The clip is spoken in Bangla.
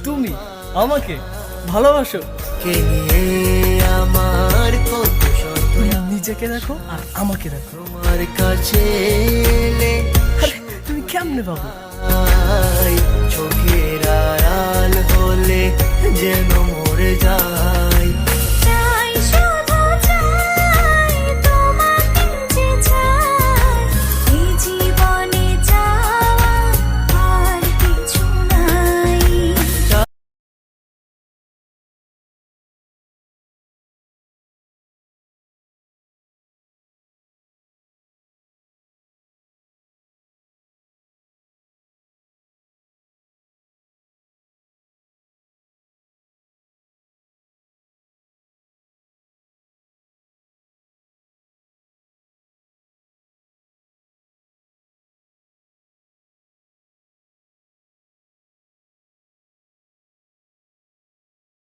তুমি আমাকে ভালোবাসো? কে নিয়ে আমার কত শত নিজেকে দেখো আর আমাকে দেখো। তোমার কাছে এলে আরে তুমি কেমনে পাবো? চোখের আড়াল